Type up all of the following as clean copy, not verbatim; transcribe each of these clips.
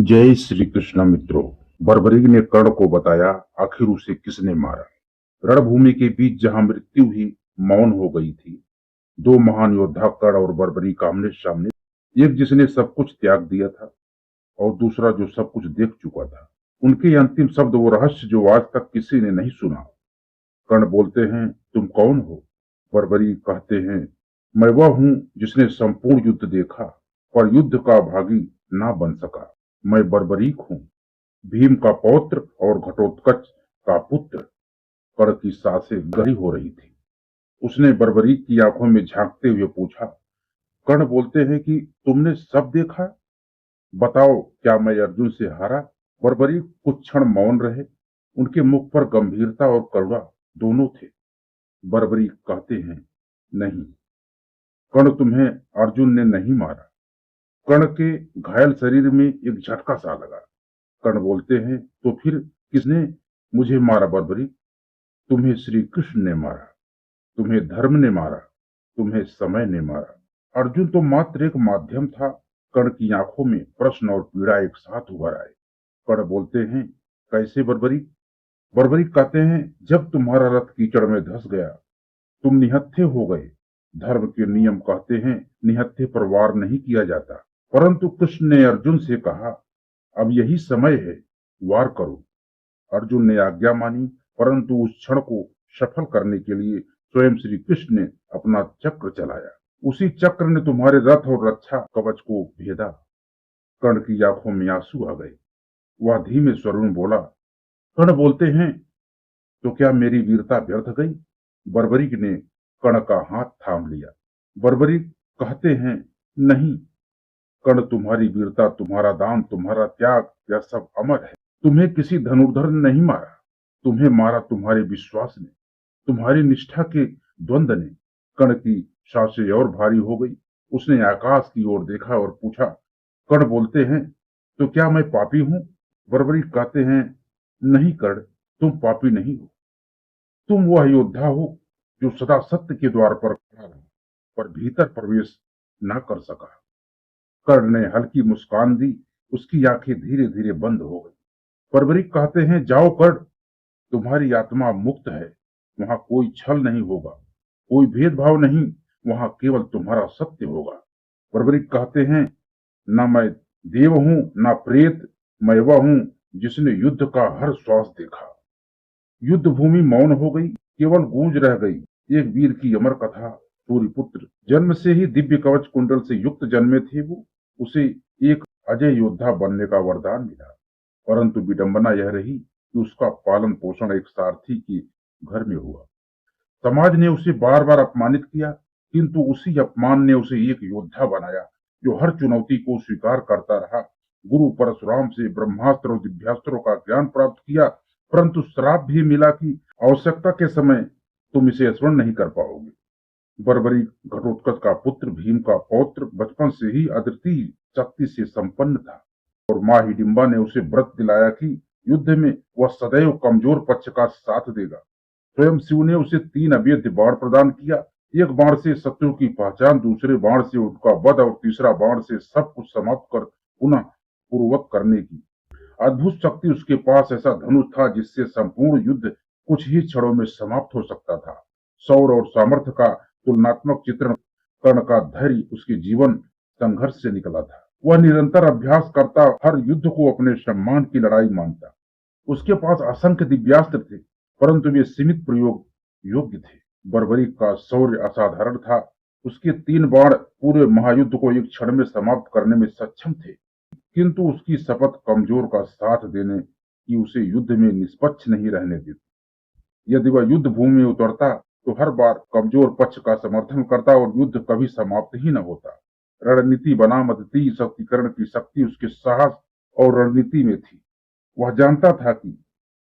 जय श्री कृष्ण मित्रों। बर्बरीक ने कर्ण को बताया आखिर उसे किसने मारा। रणभूमि के बीच जहां मृत्यु ही मौन हो गई थी, दो महान योद्धा कर्ण और बर्बरीक आमने सामने। एक जिसने सब कुछ त्याग दिया था और दूसरा जो सब कुछ देख चुका था। उनके अंतिम शब्द वो रहस्य जो आज तक किसी ने नहीं सुना। कर्ण बोलते हैं, तुम कौन हो? बर्बरीक कहते हैं, मैं वह हूं जिसने संपूर्ण युद्ध देखा पर युद्ध का भागी ना बन सका। मैं बर्बरीक हूं, भीम का पौत्र और घटोत्कच का पुत्र। कर्ण की सांसें गहरी हो रही थी। उसने बर्बरीक की आंखों में झांकते हुए पूछा। कर्ण बोलते हैं कि तुमने सब देखा, बताओ क्या मैं अर्जुन से हारा? बर्बरीक कुछ क्षण मौन रहे। उनके मुख पर गंभीरता और करुणा दोनों थे। बर्बरीक कहते हैं, नहीं कर्ण, तुम्हें अर्जुन ने नहीं मारा। कर्ण के घायल शरीर में एक झटका सा लगा। कर्ण बोलते हैं, तो फिर किसने मुझे मारा बर्बरीक? तुम्हें श्री कृष्ण ने मारा, तुम्हें धर्म ने मारा, तुम्हें समय ने मारा। अर्जुन तो मात्र एक माध्यम था। कर्ण की आंखों में प्रश्न और पीड़ा एक साथ उभर आए। कर्ण बोलते हैं, कैसे बर्बरीक? बर्बरीक कहते हैं, जब तुम्हारा रथ कीचड़ में धंस गया, तुम निहत्थे हो गए। धर्म के नियम कहते हैं निहत्थे पर वार नहीं किया जाता, परंतु कृष्ण ने अर्जुन से कहा, अब यही समय है, वार करो। अर्जुन ने आज्ञा मानी, परंतु उस क्षण को सफल करने के लिए स्वयं श्री कृष्ण ने अपना चक्र चलाया। उसी चक्र ने तुम्हारे रथ और रक्षा कवच को भेदा। कर्ण की आंखों में आंसू आ गए। वह धीमे स्वर में बोला। कर्ण बोलते हैं, तो क्या मेरी वीरता व्यर्थ गई? बर्बरीक ने कर्ण का हाथ थाम लिया। बर्बरीक कहते हैं, नहीं कर्ण, तुम्हारी वीरता, तुम्हारा दान, तुम्हारा त्याग, यह सब अमर है। तुम्हें किसी धनुर्धर ने नहीं मारा, तुम्हें मारा तुम्हारे विश्वास ने, तुम्हारी निष्ठा के द्वंद ने। कर्ण की सांसें और भारी हो गई। उसने आकाश की ओर देखा और पूछा। कर्ण बोलते हैं, तो क्या मैं पापी हूं? बर्बरीक कहते हैं, नहीं कर्ण, तुम पापी नहीं हो। तुम वह योद्धा हो जो सदा सत्य के द्वार पर खड़ा रहा, पर भीतर प्रवेश न कर सका। कर्ण ने हल्की मुस्कान दी। उसकी आंखें धीरे धीरे बंद हो गई। बर्बरीक कहते हैं, जाओ कर्ण, तुम्हारी आत्मा मुक्त है। वहां कोई छल नहीं होगा, कोई भेदभाव नहीं, वहां केवल तुम्हारा सत्य होगा। बर्बरीक कहते हैं, न मैं देव हूं न प्रेत, मैं वह हूं जिसने युद्ध का हर श्वास देखा। युद्ध भूमि मौन हो गई, केवल गूंज रह गई। एक वीर की अमर कथा। सूर्यपुत्र जन्म से ही दिव्य कवच कुंडल से युक्त जन्मे थे वो। उसे एक अजय योद्धा बनने का वरदान मिला, परंतु विडंबना यह रही कि उसका पालन पोषण एक सारथी के घर में हुआ। समाज ने उसे बार बार अपमानित किया, किंतु उसी अपमान ने उसे एक योद्धा बनाया जो हर चुनौती को स्वीकार करता रहा। गुरु परशुराम से ब्रह्मास्त्र और दिव्यास्त्रों का ज्ञान प्राप्त किया, परंतु श्राप भी मिला कि आवश्यकता के समय तुम इसे स्मरण नहीं कर पाओगे। बर्बरीक घटोत्कच का पुत्र, भीम का पौत्र, बचपन से ही अद्वितीय शक्ति से संपन्न था और मां हिडिंबा ने उसे व्रत दिलाया कि युद्ध में वह सदैव कमजोर पक्ष का साथ देगा। स्वयं शिव ने उसे 3 अभेद्य बाण प्रदान किया। एक बाण से शत्रु की पहचान, दूसरे बाण से उनका वध और तीसरा बाण से सब कुछ समाप्त कर पुनः पूर्ववत करने की अद्भुत शक्ति उसके पास। ऐसा धनुष था जिससे संपूर्ण युद्ध कुछ ही क्षणों में समाप्त हो सकता था। शौर्य और सामर्थ्य का तुलनात्मक चित्रण। कर्ण का धैर्य उसके जीवन संघर्ष से निकला था। वह निरंतर अभ्यास करता, हर युद्ध को अपने सम्मान की लड़ाई मानता। उसके पास असंख्य दिव्यास्त्र थे, परंतु वे सीमित प्रयोग योग्य थे। बर्बरीक का शौर्य असाधारण था। उसके 3 बाण पूरे महायुद्ध को एक क्षण में समाप्त करने में सक्षम थे, किंतु उसकी शपथ कमजोर का साथ देने की उसे युद्ध में निष्पक्ष नहीं रहने देती। यदि वह युद्ध भूमि में उतरता तो हर बार कमजोर पक्ष का समर्थन करता और युद्ध कभी समाप्त ही न होता। रणनीति बनाम अद्वितीय शक्तिकरण की शक्ति उसके साहस और रणनीति में थी। वह जानता था कि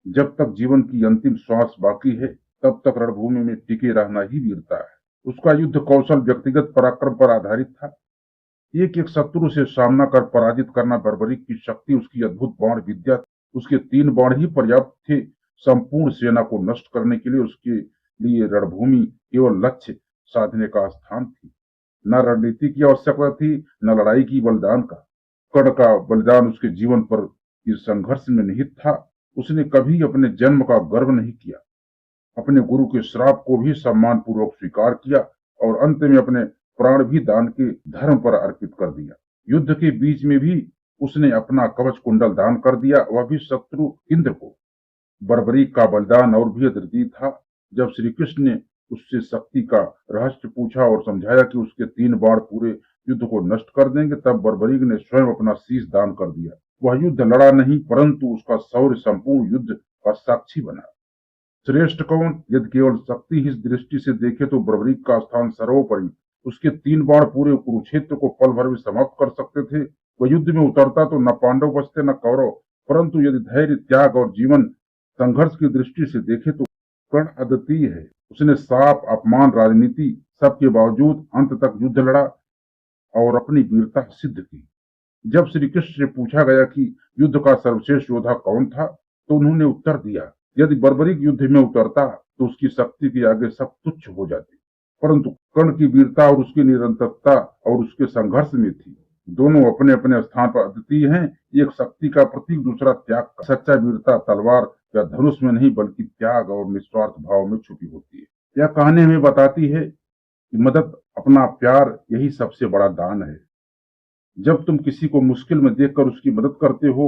जब तक जीवन की अंतिम श्वास बाकी है, तब तक रणभूमि में टिके रहना ही वीरता है। उसका युद्ध कौशल व्यक्तिगत पराक्रम पर आधारित था। एक एक शत्रु से सामना कर पराजित करना बर्बरीक की शक्ति, उसकी अद्भुत बाण विद्या। उसके 3 बाण ही पर्याप्त थे संपूर्ण सेना को नष्ट करने के लिए। उसके लिए रणभूमि केवल लक्ष्य साधने का स्थान थी, न रणनीति की आवश्यकता थी, न लड़ाई की बलिदान का। कर्ण का बलिदान उसके जीवन पर इस संघर्ष में निहित था। उसने कभी अपने जन्म का गर्व नहीं किया, अपने गुरु के श्राप को भी सम्मान पूर्वक स्वीकार किया और अंत में अपने प्राण भी दान के धर्म पर अर्पित कर दिया। युद्ध के बीच में भी उसने अपना कवच कुंडल दान कर दिया, वह भी शत्रु इंद्र को। बर्बरीक का बलिदान और भी अद्वितीय था। जब श्री कृष्ण ने उससे शक्ति का रहस्य पूछा और समझाया कि उसके 3 बाण पूरे युद्ध को नष्ट कर देंगे, तब बर्बरीक ने स्वयं अपना शीश दान कर दिया। वह युद्ध लड़ा नहीं, परंतु उसका शौर्य संपूर्ण युद्ध का साक्षी बना। श्रेष्ठ कौन? यदि केवल शक्ति ही इस दृष्टि से देखे तो बर्बरीक का स्थान सर्वोपरि। उसके 3 बाण पूरे कुरुक्षेत्र को पल भर में समाप्त कर सकते थे। वह युद्ध में उतरता तो न पांडव बचते न कौरव, परंतु यदि धैर्य, त्याग और जीवन संघर्ष की दृष्टि से देखे तो कर्ण अद्वितीय है। उसने शाप, अपमान, राजनीति सबके बावजूद अंत तक युद्ध लड़ा और अपनी वीरता सिद्ध की। जब श्री कृष्ण से पूछा गया कि युद्ध का सर्वश्रेष्ठ योद्धा कौन था, तो उन्होंने उत्तर दिया, यदि बर्बरीक युद्ध में उतरता तो उसकी शक्ति के आगे सब तुच्छ हो जाते, परंतु कर्ण की वीरता और उसकी निरंतरता और उसके संघर्ष में थी। दोनों अपने अपने स्थान पर अद्वितीय हैं। एक शक्ति का प्रतीक, दूसरा त्याग का। सच्चा वीरता तलवार या धनुष में नहीं बल्कि त्याग और निस्वार्थ भाव में छुपी होती है। यह कहानी हमें बताती है कि मदद, अपना प्यार, यही सबसे बड़ा दान है। जब तुम किसी को मुश्किल में देखकर उसकी मदद करते हो,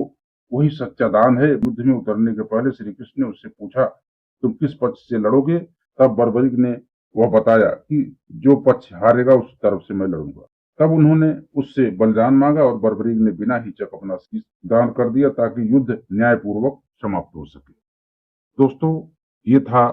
वही सच्चा दान है। युद्ध में उतरने के पहले श्री कृष्ण ने उससे पूछा, तुम किस पक्ष से लड़ोगे? तब बर्बरीक ने वह बताया कि जो पक्ष हारेगा उस तरफ से मैं लड़ूंगा। तब उन्होंने उससे बलिदान मांगा और बर्बरीक ने बिना हिचक अपना शीश दान कर दिया ताकि युद्ध न्यायपूर्वक समाप्त हो सके। दोस्तों, ये था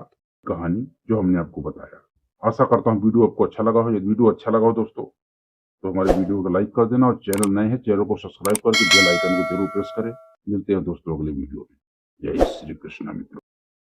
कहानी जो हमने आपको बताया। आशा करता हूँ वीडियो आपको अच्छा लगा हो। यदि वीडियो अच्छा लगा हो दोस्तों, तो हमारे वीडियो को लाइक कर देना और चैनल नए हैं, चैनल को सब्सक्राइब करके बेल आइकन को जरूर प्रेस करें। मिलते हैं दोस्तों अगले वीडियो में। जय श्री कृष्ण मित्रों।